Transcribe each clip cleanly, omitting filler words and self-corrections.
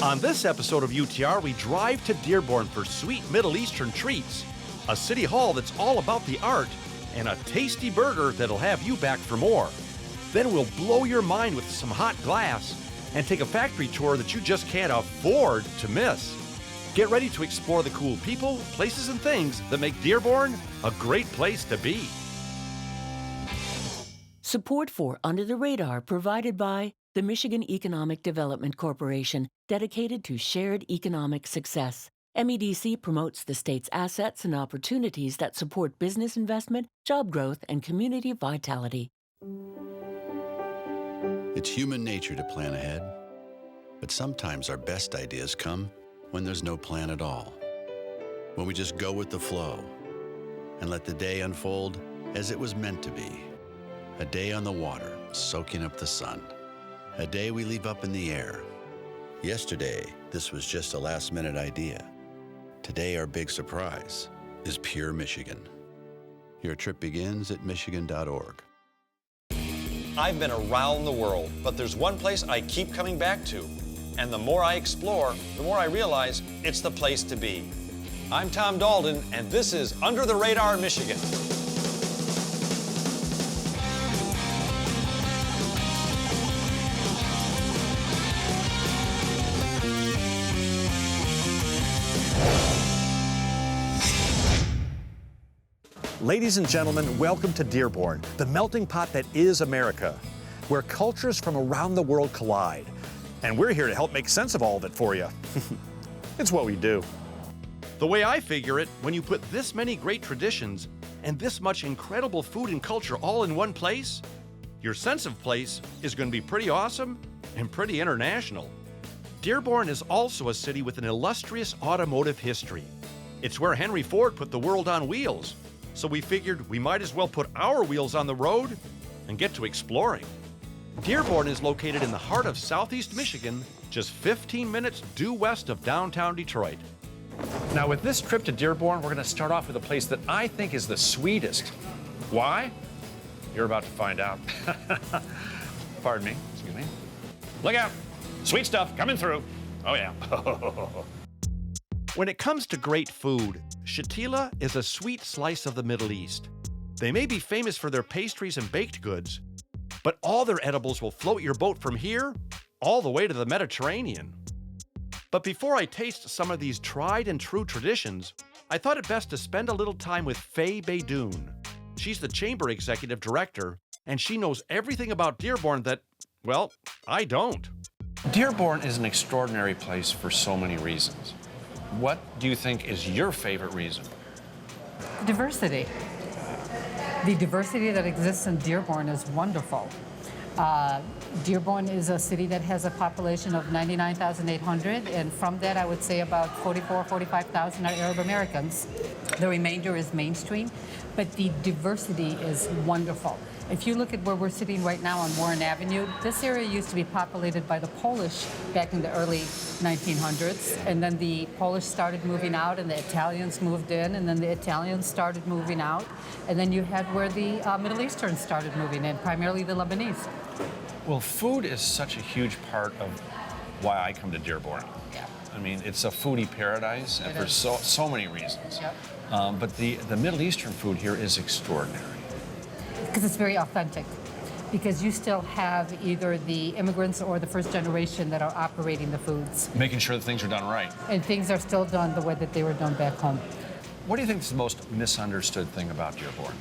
On this episode of UTR, we drive to Dearborn for sweet Middle Eastern treats, a city hall that's all about the art, and a tasty burger that'll have you back for more. Then we'll blow your mind with some hot glass and take a factory tour that you just can't afford to miss. Get ready to explore the cool people, places, and things that make Dearborn a great place to be. Support for Under the Radar provided by the Michigan Economic Development Corporation, dedicated to shared economic success. MEDC promotes the state's assets and opportunities that support business investment, job growth, and community vitality. It's human nature to plan ahead, but sometimes our best ideas come when there's no plan at all. When we just go with the flow and let the day unfold as it was meant to be. A day on the water, soaking up the sun. A day we leave up in the air. Yesterday, this was just a last-minute idea. Today, our big surprise is pure Michigan. Your trip begins at michigan.org. I've been around the world, but there's one place I keep coming back to. And the more I explore, the more I realize it's the place to be. I'm Tom Dalton, and this is Under the Radar, Michigan. Ladies and gentlemen, welcome to Dearborn, the melting pot that is America, where cultures from around the world collide. And we're here to help make sense of all of it for you. It's what we do. The way I figure it, when you put this many great traditions and this much incredible food and culture all in one place, your sense of place is going to be pretty awesome and pretty international. Dearborn is also a city with an illustrious automotive history. It's where Henry Ford put the world on wheels. So we figured we might as well put our wheels on the road and get to exploring. Dearborn is located in the heart of southeast Michigan, just 15 minutes due west of downtown Detroit. Now, with this trip to Dearborn, we're going to start off with a place that I think is the sweetest. Why? You're about to find out. Pardon me, excuse me. Look out, sweet stuff coming through. Oh yeah. When it comes to great food, Shatila is a sweet slice of the Middle East. They may be famous for their pastries and baked goods, but all their edibles will float your boat from here all the way to the Mediterranean. But before I taste some of these tried and true traditions, I thought it best to spend a little time with Faye Beydoun. She's the Chamber Executive Director, and she knows everything about Dearborn that, well, I don't. Dearborn is an extraordinary place for so many reasons. What do you think is your favorite reason? Diversity. The diversity that exists in Dearborn is wonderful. Dearborn is a city that has a population of 99,800, and from that I would say about 45,000 are Arab Americans. The remainder is mainstream, but the diversity is wonderful. If you look at where we're sitting right now on Warren Avenue, this area used to be populated by the Polish back in the early 1900s, and then the Polish started moving out and the Italians moved in, and then the Italians started moving out, and then you had where the Middle Easterns started moving in, primarily the Lebanese. Well, food is such a huge part of why I come to Dearborn. Yeah. I mean, it's a foodie paradise, and for so many reasons. Yep. But the Middle Eastern food here is extraordinary. Because it's very authentic. Because you still have either the immigrants or the first generation that are operating the foods. Making sure that things are done right. And things are still done the way that they were done back home. What do you think is the most misunderstood thing about Dearborn?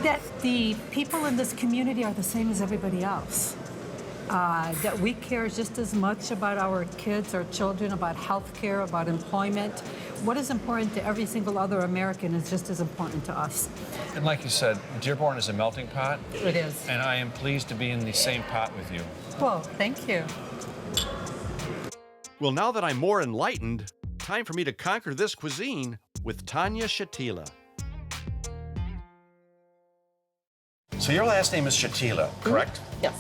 That the people in this community are the same as everybody else. That we care just as much about our kids, our children, about health care, about employment. What is important to every single other American is just as important to us. And like you said, Dearborn is a melting pot. It is. And I am pleased to be in the same pot with you. Well, thank you. Well, now that I'm more enlightened, time for me to conquer this cuisine with Tanya Shatila. So your last name is Shatila, correct? Yes.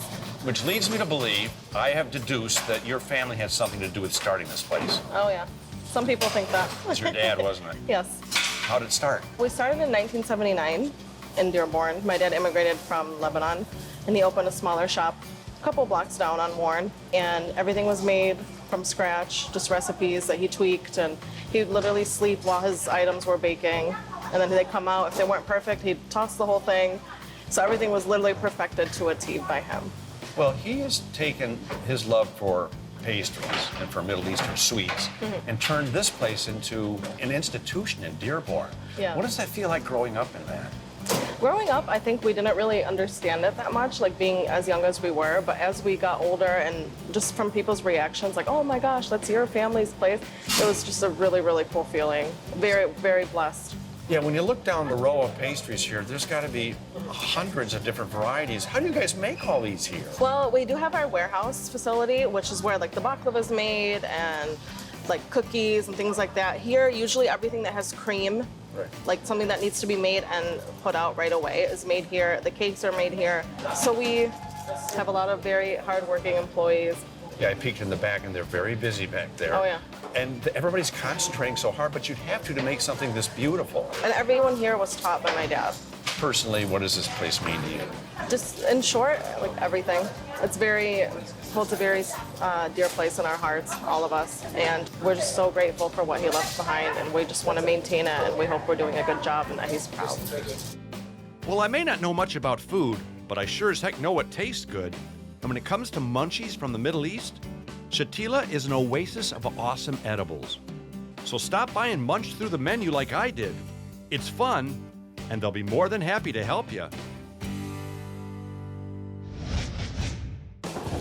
Which leads me to believe, I have deduced that your family had something to do with starting this place. Oh, yeah. Some people think that. It was your dad, wasn't it? Yes. How did it start? We started in 1979 in Dearborn. My dad immigrated from Lebanon, and he opened a smaller shop couple blocks down on Warren, and everything was made from scratch, just recipes that he tweaked, and he'd literally sleep while his items were baking, and then they'd come out. If they weren't perfect, he'd toss the whole thing. So everything was literally perfected to a T by him. Well, he has taken his love for pastries and for Middle Eastern sweets and turned this place into an institution in Dearborn. Yeah. What does that feel like growing up in that? Growing up, I think we didn't really understand it that much, like being as young as we were, but as we got older and just from people's reactions, like, oh my gosh, that's your family's place, it was just a really, really cool feeling. Very, very blessed. Yeah, when you look down the row of pastries here, there's got to be hundreds of different varieties. How do you guys make all these here? Well, we do have our warehouse facility, which is where like the baklava is made and like cookies and things like that. Here, usually everything that has cream, like something that needs to be made and put out right away, is made here. The cakes are made here. So we have a lot of very hardworking employees. Yeah, I peeked in the back and they're very busy back there. Oh, yeah. And everybody's concentrating so hard, but you'd have to make something this beautiful. And everyone here was taught by my dad. Personally, what does this place mean to you? Just in short, like everything. It's holds a very dear place in our hearts, all of us. And we're just so grateful for what he left behind, and we just want to maintain it, and we hope we're doing a good job and that he's proud. Well, I may not know much about food, but I sure as heck know what tastes good. And when it comes to munchies from the Middle East, Shatila is an oasis of awesome edibles. So stop by and munch through the menu like I did. It's fun, and they'll be more than happy to help you.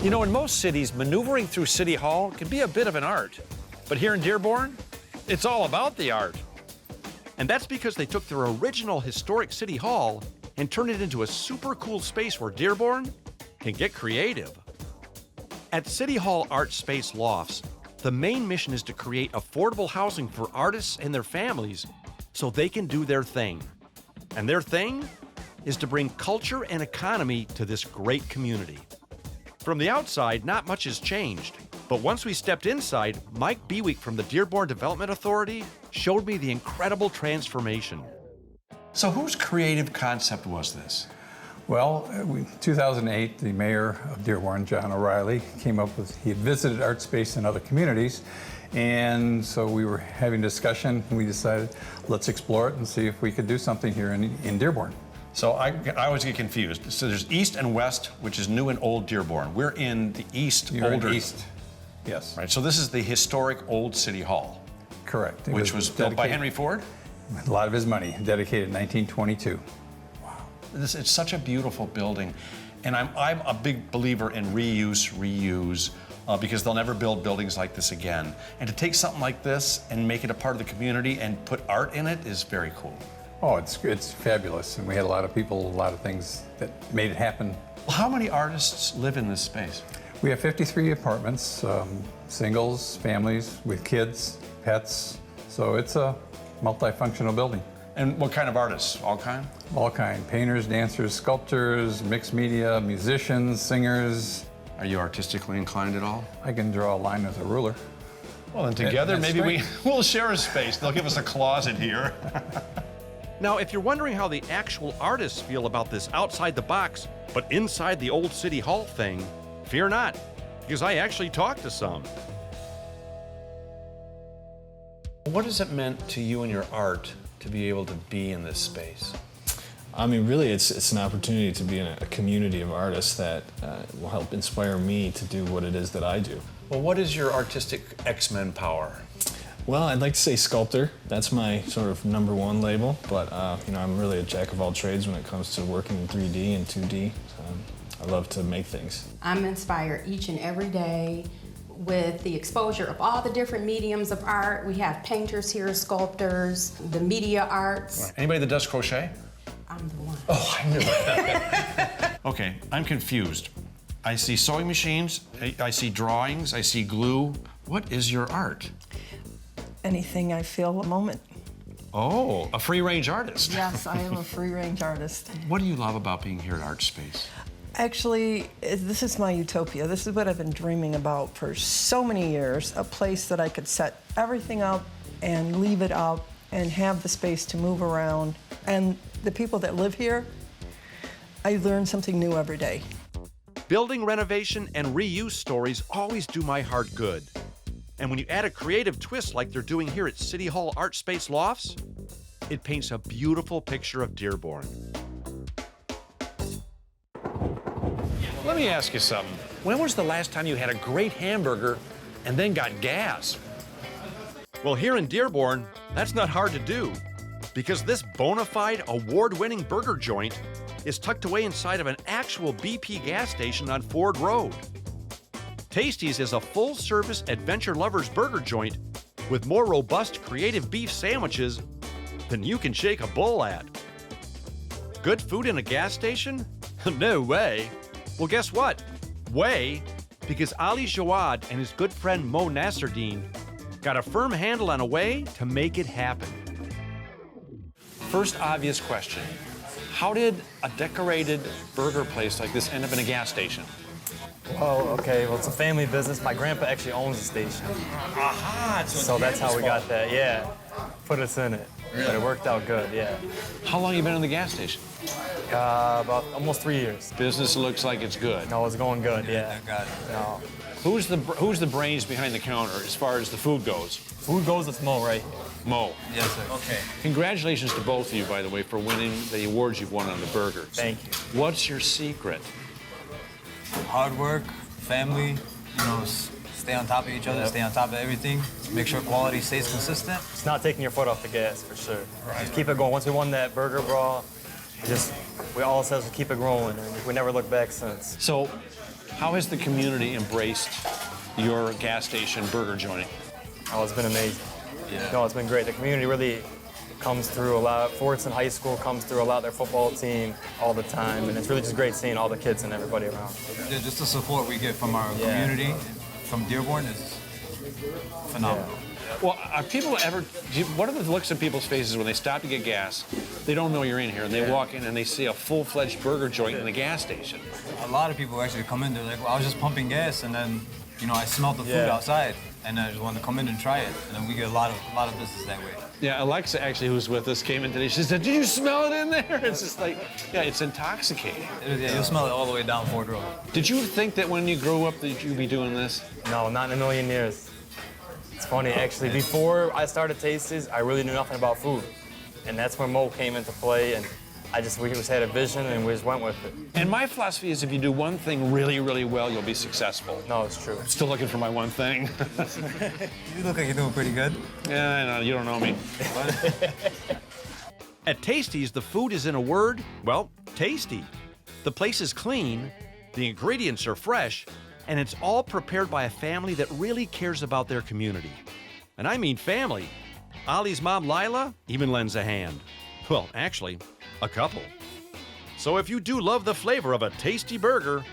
You know, in most cities, maneuvering through City Hall can be a bit of an art. But here in Dearborn, it's all about the art. And that's because they took their original historic City Hall and turned it into a super cool space where Dearborn can get creative. At City Hall Art Space Lofts, the main mission is to create affordable housing for artists and their families so they can do their thing. And their thing is to bring culture and economy to this great community. From the outside, not much has changed. But once we stepped inside, Mike Bewick from the Dearborn Development Authority showed me the incredible transformation. So whose creative concept was this? Well, in 2008, the mayor of Dearborn, John O'Reilly, came up with, he had visited art space in other communities, and so we were having discussion, and we decided, let's explore it and see if we could do something here in Dearborn. So I always get confused. So there's East and West, which is new and old Dearborn. We're in the East, You're older. in East, yes. Right, so this is the historic old City Hall, Correct. It which was built by Henry Ford? A lot of his money, dedicated in 1922. It's such a beautiful building, and I'm a big believer in reuse, because they'll never build buildings like this again. And to take something like this and make it a part of the community and put art in it is very cool. Oh, it's fabulous, and we had a lot of people, a lot of things that made it happen. Well, how many artists live in this space? We have 53 apartments, singles, families with kids, pets, so it's a multifunctional building. And what kind of artists? All kind? All kind, painters, dancers, sculptors, mixed media, musicians, singers. Are you artistically inclined at all? I can draw a line with a ruler. Well, then together That's maybe right. we'll share a space. They'll give us a closet here. Now, if you're wondering how the actual artists feel about this outside the box, but inside the old City Hall thing, fear not, because I actually talked to some. What has it meant to you and your art to be able to be in this space? I mean, really, it's an opportunity to be in a community of artists that will help inspire me to do what it is that I do. Well, what is your artistic X-Men power? Well, I'd like to say sculptor. That's my sort of #1 label, but I'm really a jack of all trades when it comes to working in 3D and 2D. I love to make things. I'm inspired each and every day with the exposure of all the different mediums of art. We have painters here, sculptors, the media arts. Anybody that does crochet? I'm the one. Oh, I knew it. Okay, I'm confused. I see sewing machines, I see drawings, I see glue. What is your art? Anything I feel a moment. Oh, a free-range artist. Yes, I am a free-range artist. What do you love about being here at Art Space? Actually, this is my utopia. This is what I've been dreaming about for so many years, a place that I could set everything up and leave it up and have the space to move around. And the people that live here, I learn something new every day. Building renovation and reuse stories always do my heart good. And when you add a creative twist like they're doing here at City Hall Art Space Lofts, it paints a beautiful picture of Dearborn. Let me ask you something. When was the last time you had a great hamburger and then got gas? Well, here in Dearborn, that's not hard to do, because this bona fide, award-winning burger joint is tucked away inside of an actual BP gas station on Ford Road. Tasties is a full-service adventure lover's burger joint with more robust, creative beef sandwiches than you can shake a bull at. Good food in a gas station? No way. Well, guess what? Way, because Ali Jawad and his good friend Mo Nasserdeen got a firm handle on a way to make it happen. First obvious question. How did a decorated burger place like this end up in a gas station? Well, it's a family business. My grandpa actually owns the station. Aha! So that's how we got that, yeah. Put us in it. Really? But it worked out good, yeah. How long have you been in the gas station? About almost 3 years. Business looks like it's good. No, it's going good, yeah. Got it. No. Who's the brains behind the counter as far as the food goes? Food goes, it's Mo right here. Mo. Yes, sir. Okay. Congratulations to both of you, by the way, for winning the awards you've won on the burgers. Thank you. What's your secret? Hard work, family, stay on top of each other, stay on top of everything, make sure quality stays consistent. It's not taking your foot off the gas, for sure. Right. Just keep it going. Once we won that burger brawl, we all said to keep it growing, and we never looked back since. So, how has the community embraced your gas station burger joint? Oh, it's been amazing. Yeah. No, it's been great. The community really comes through a lot. Fortson High School comes through a lot, their football team all the time, and it's really just great seeing all the kids and everybody around. Yeah, just the support we get from our community, from Dearborn, is phenomenal. Yeah. Well, are people ever, what are the looks on people's faces when they stop to get gas? They don't know you're in here, and they walk in and they see a full-fledged burger joint in the gas station. A lot of people actually come in, they're like, well, I was just pumping gas, and then, I smelled the food outside, and I just wanted to come in and try it. And then we get a lot of business that way. Yeah, Alexa, actually, who's with us, came in today. She said, "Did you smell it in there?" It's just like, it's intoxicating. Yeah, you'll smell it all the way down Ford Road. Did you think that when you grew up that you'd be doing this? No, not in a million years. It's funny, actually. Before I started Tasties, I really knew nothing about food. And that's when Mo came into play, and we just had a vision, and we just went with it. And my philosophy is if you do one thing really, really well, you'll be successful. No, it's true. I'm still looking for my one thing. You look like you're doing pretty good. Yeah, I know. You don't know me. At Tasties, the food is in a word, well, tasty. The place is clean, the ingredients are fresh, and it's all prepared by a family that really cares about their community. And I mean family. Ali's mom, Lila, even lends a hand. Well, actually, a couple. So if you do love the flavor of a tasty burger,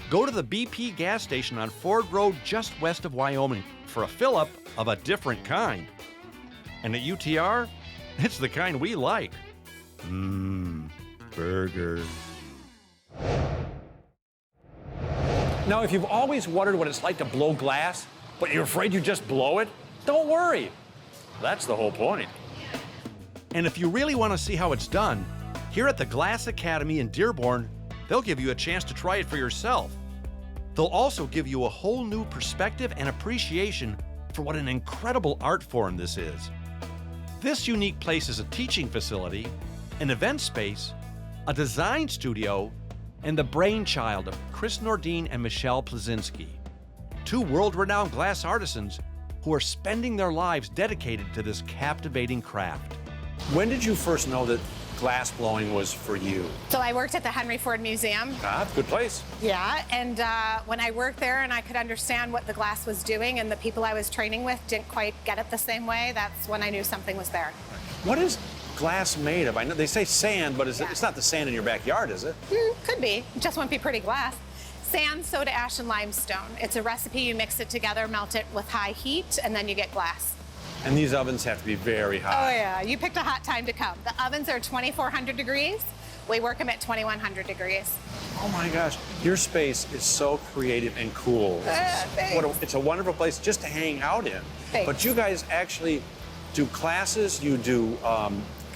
go to the BP gas station on Ford Road just west of Wyoming for a fill-up of a different kind. And at UTR, it's the kind we like. Burger. Now, if you've always wondered what it's like to blow glass, but you're afraid you just blow it, don't worry. That's the whole point. And if you really want to see how it's done, here at the Glass Academy in Dearborn, they'll give you a chance to try it for yourself. They'll also give you a whole new perspective and appreciation for what an incredible art form this is. This unique place is a teaching facility, an event space, a design studio, and the brainchild of Chris Nordine and Michelle Plazinski, two world-renowned glass artisans who are spending their lives dedicated to this captivating craft. When did you first know that glass blowing was for you? So I worked at the Henry Ford Museum. Ah, good place. Yeah, and when I worked there and I could understand what the glass was doing and the people I was training with didn't quite get it the same way, that's when I knew something was there. What is glass made of? I know they say sand, but it's not the sand in your backyard, is it? Could be. It just wouldn't be pretty glass. Sand, soda ash, and limestone. It's a recipe. You mix it together, melt it with high heat, and then you get glass. And these ovens have to be very hot. Oh, yeah. You picked a hot time to come. The ovens are 2,400 degrees. We work them at 2,100 degrees. Oh, my gosh. Your space is so creative and cool. It's a wonderful place just to hang out in. Thanks. But you guys actually do classes. You do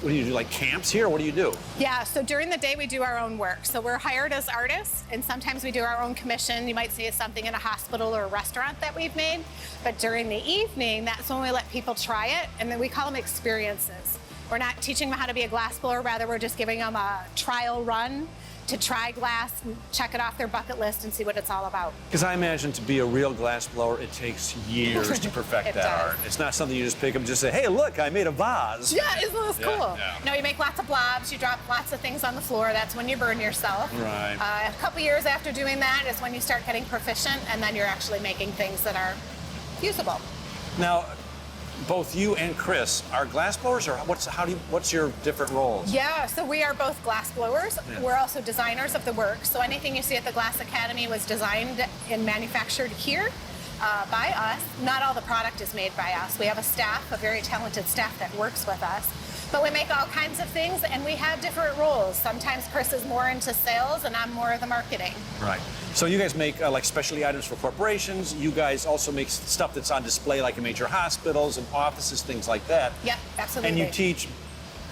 what do you do, like camps here? What do you do? Yeah, so during the day we do our own work. So we're hired as artists, and sometimes we do our own commission. You might see something in a hospital or a restaurant that we've made. But during the evening, that's when we let people try it, and then we call them experiences. We're not teaching them how to be a glass blower, rather we're just giving them a trial run to try glass and check it off their bucket list and see what it's all about. Because I imagine to be a real glass blower, it takes years to perfect that art. It's not something you just pick up and just say, hey, look, I made a vase. Yeah, isn't this cool? Yeah. No, you make lots of blobs, you drop lots of things on the floor, that's when you burn yourself. Right. A couple years after doing that is when you start getting proficient, and then you're actually making things that are usable. Now, both you and Chris are glass blowers, or what's your different roles? Yeah, so we are both glass blowers. Yeah. We're also designers of the work. So anything you see at the Glass Academy was designed and manufactured here by us. Not all the product is made by us. We have a staff, a very talented staff that works with us. But we make all kinds of things, and we have different roles. Sometimes Chris is more into sales, and I'm more of the marketing. Right. So you guys make like specialty items for corporations. You guys also make stuff that's on display like in major hospitals and offices, things like that. Yep, absolutely. And you teach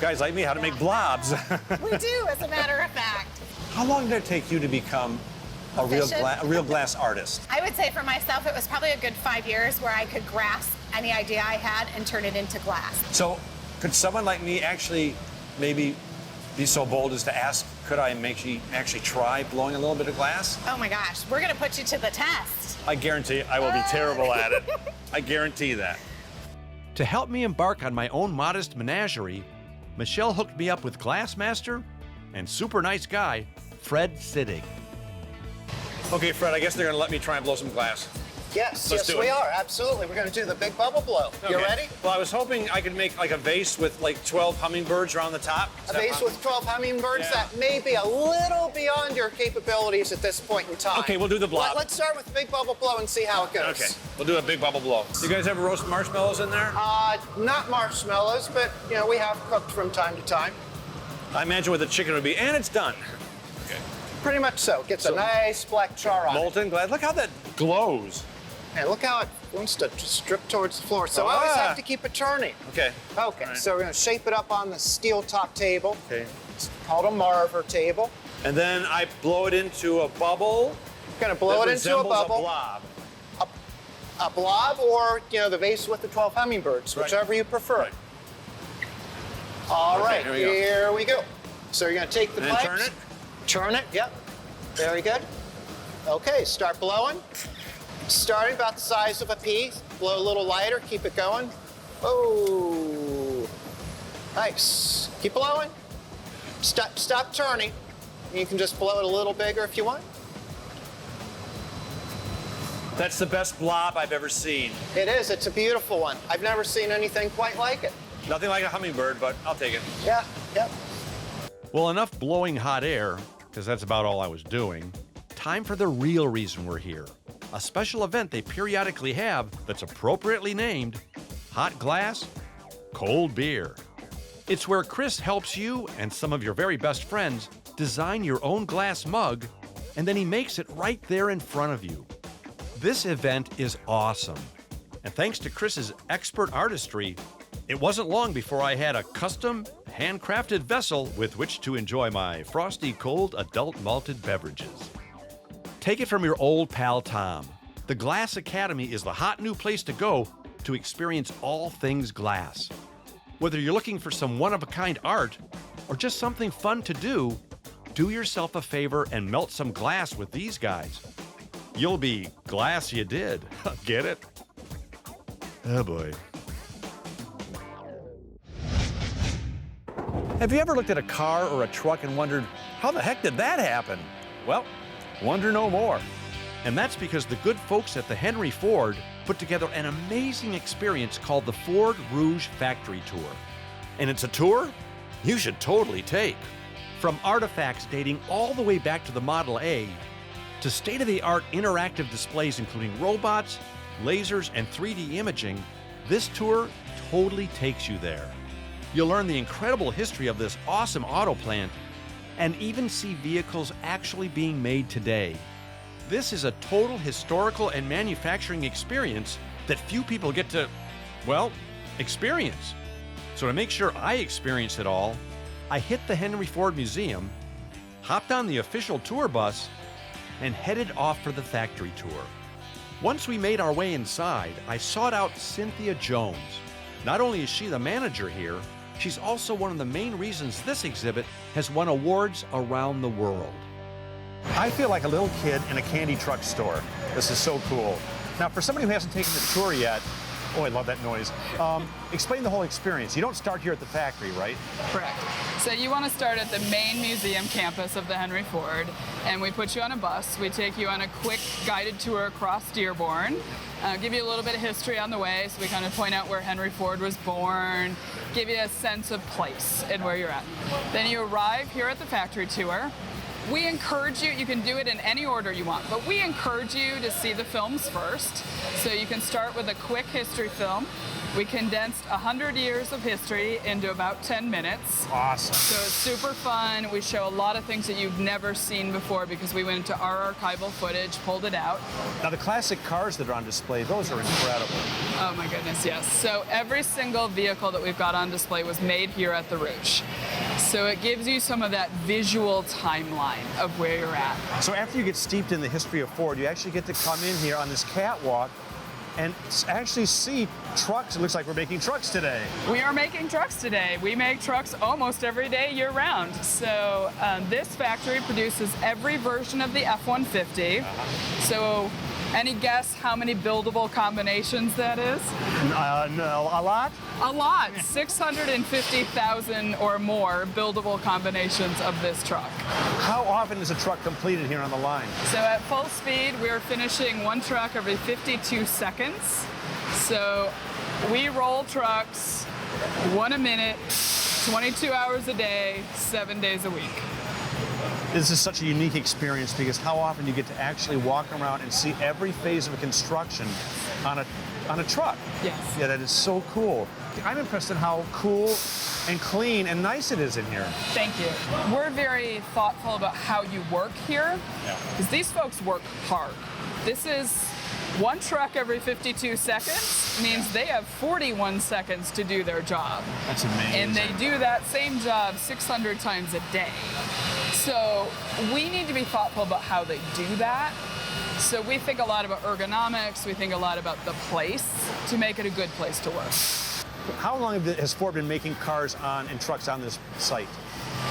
guys like me how to make blobs. We do, as a matter of fact. How long did it take you to become a real glass artist? I would say for myself, it was probably a good 5 years where I could grasp any idea I had and turn it into glass. So could someone like me actually maybe be so bold as to ask, could I actually try blowing a little bit of glass? Oh my gosh, we're gonna put you to the test. I guarantee I will be terrible at it. I guarantee that. To help me embark on my own modest menagerie, Michelle hooked me up with Glassmaster and super nice guy, Fred Sittig. Okay, Fred, I guess they're gonna let me try and blow some glass. Yes, Let's yes, do we it. are. Absolutely. We're going to do the big bubble blow. You Okay. ready? Well, I was hoping I could make like a vase with like 12 hummingbirds around the top. A vase with 12 hummingbirds? Yeah. That may be a little beyond your capabilities at this point in time. Okay, we'll do the blob. Let's start with the big bubble blow and see how it goes. Okay, we'll do a big bubble blow. You guys ever roast marshmallows in there? Not marshmallows, but you know, we have cooked from time to time. I imagine what the chicken would be, and it's done. Okay. Pretty much so. Gets a nice black char on it. Molten glass. Look how that glows. And look how it wants to just drip towards the floor. So I always have to keep it turning. Okay. Okay, All right. so we're going to shape it up on the steel top table. Okay. It's called a Marver table. And then I blow it into a bubble. Going to blow that it into a resembles bubble. A blob. A blob, or you know, the vase with the 12 hummingbirds, Right. whichever you prefer. Right. All Okay, right, here we go. here we go. So you're going to take the And pipes. turn it? Turn it, yep. Very good. Okay, start blowing. Starting about the size of a pea. Blow a little lighter, keep it going. Oh, nice. Keep blowing. Stop turning. You can just blow it a little bigger if you want. That's the best blob I've ever seen. It is, it's a beautiful one. I've never seen anything quite like it. Nothing like a hummingbird, but I'll take it. Yeah, yep. Well, enough blowing hot air, because that's about all I was doing. Time for the real reason we're here. A special event they periodically have that's appropriately named Hot Glass, Cold Beer. It's where Chris helps you and some of your very best friends design your own glass mug, and then he makes it right there in front of you. This event is awesome. And thanks to Chris's expert artistry, it wasn't long before I had a custom, handcrafted vessel with which to enjoy my frosty cold adult malted beverages. Take it from your old pal Tom. The Glass Academy is the hot new place to go to experience all things glass. Whether you're looking for some one-of-a-kind art or just something fun to do yourself a favor and melt some glass with these guys. You'll be glass you did. Get it? Oh boy. Have you ever looked at a car or a truck and wondered, how the heck did that happen? Well, wonder no more. And that's because the good folks at the Henry Ford put together an amazing experience called the Ford Rouge Factory Tour. And it's a tour you should totally take. From artifacts dating all the way back to the Model A, to state-of-the-art interactive displays including robots, lasers, and 3D imaging, this tour totally takes you there. You'll learn the incredible history of this awesome auto plant and even see vehicles actually being made today. This is a total historical and manufacturing experience that few people get to, well, experience. So to make sure I experience it all, I hit the Henry Ford Museum, hopped on the official tour bus, and headed off for the factory tour. Once we made our way inside, I sought out Cynthia Jones. Not only is she the manager here, she's also one of the main reasons this exhibit has won awards around the world. I feel like a little kid in a candy truck store. This is so cool. Now, for somebody who hasn't taken the tour yet, oh, I love that noise. Explain the whole experience. You don't start here at the factory, right? Correct. So you want to start at the main museum campus of the Henry Ford, and we put you on a bus. We take you on a quick guided tour across Dearborn, give you a little bit of history on the way, so we kind of point out where Henry Ford was born, give you a sense of place and where you're at. Then you arrive here at the factory tour. We encourage you, you can do it in any order you want, but we encourage you to see the films first. So you can start with a quick history film. We condensed 100 years of history into about 10 minutes. Awesome. So it's super fun. We show a lot of things that you've never seen before because we went into our archival footage, pulled it out. Now, the classic cars that are on display, those are incredible. Oh my goodness, yes. So every single vehicle that we've got on display was made here at the Rouge. So it gives you some of that visual timeline of where you're at. So after you get steeped in the history of Ford, you actually get to come in here on this catwalk and actually see trucks. It looks like we're making trucks today. We are making trucks today. We make trucks almost every day year-round. So this factory produces every version of the F-150. So any guess how many buildable combinations that is? No, a lot? A lot. 650,000 or more buildable combinations of this truck. How often is a truck completed here on the line? So at full speed, we're finishing one truck every 52 seconds. So we roll trucks 1 a minute, 22 hours a day, 7 days a week. This is such a unique experience because how often you get to actually walk around and see every phase of a construction on a truck. Yes. Yeah, that is so cool. I'm impressed in how cool and clean and nice it is in here. Thank you. We're very thoughtful about how you work here because these folks work hard. This is one truck every 52 seconds means they have 41 seconds to do their job. That's amazing. And they do that same job 600 times a day. So we need to be thoughtful about how they do that. So we think a lot about ergonomics, we think a lot about the place to make it a good place to work. How long has Ford been making cars and trucks on this site?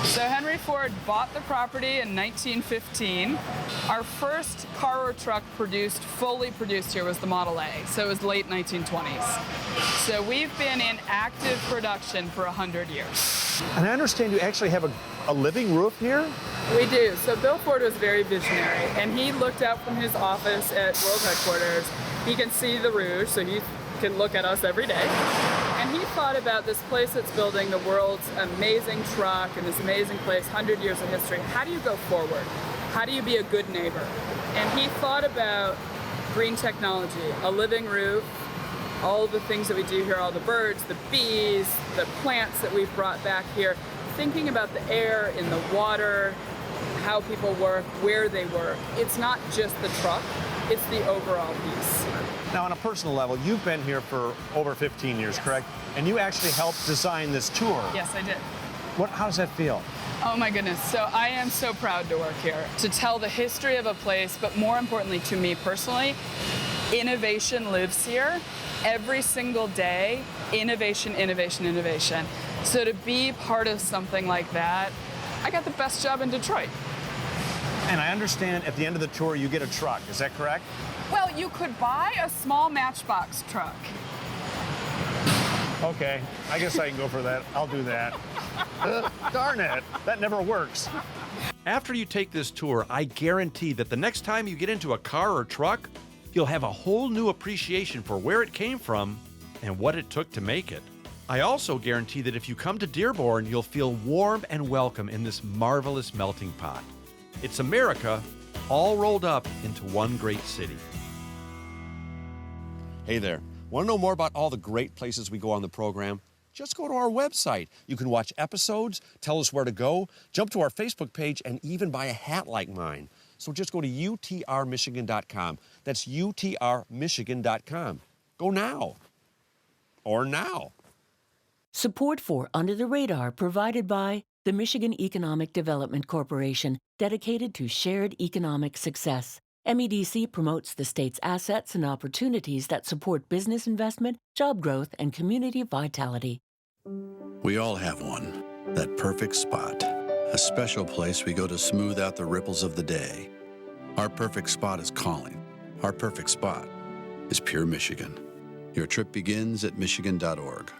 So Henry Ford bought the property in 1915. Our first car or truck fully produced here was the Model A, so it was late 1920s. So we've been in active production for 100 years. And I understand you actually have a living roof here? We do. So Bill Ford was very visionary, and he looked out from his office at World Headquarters. He can see the Rouge, so he can look at us every day. And he thought about this place that's building the world's amazing truck and this amazing place, 100 years of history. How do you go forward? How do you be a good neighbor? And he thought about green technology, a living roof, all the things that we do here, all the birds, the bees, the plants that we've brought back here, thinking about the air in the water, how people work, where they work. It's not just the truck, it's the overall piece. Now, on a personal level, you've been here for over 15 years, correct? And you actually helped design this tour. Yes, I did. How does that feel? Oh my goodness. So I am so proud to work here, to tell the history of a place, but more importantly to me personally, innovation lives here. Every single day, innovation, innovation, innovation. So to be part of something like that, I got the best job in Detroit. And I understand at the end of the tour, you get a truck. Is that correct? Well, you could buy a small Matchbox truck. Okay, I guess I can go for that. I'll do that. Darn it, that never works. After you take this tour, I guarantee that the next time you get into a car or truck, you'll have a whole new appreciation for where it came from and what it took to make it. I also guarantee that if you come to Dearborn, you'll feel warm and welcome in this marvelous melting pot. It's America, all rolled up into one great city. Hey there. Want to know more about all the great places we go on the program? Just go to our website. You can watch episodes, tell us where to go, jump to our Facebook page, and even buy a hat like mine. So just go to utrmichigan.com. That's utrmichigan.com. Go now. Or now. Support for Under the Radar provided by the Michigan Economic Development Corporation, dedicated to shared economic success. MEDC promotes the state's assets and opportunities that support business investment, job growth, and community vitality. We all have one, that perfect spot, a special place we go to smooth out the ripples of the day. Our perfect spot is calling. Our perfect spot is Pure Michigan. Your trip begins at Michigan.org.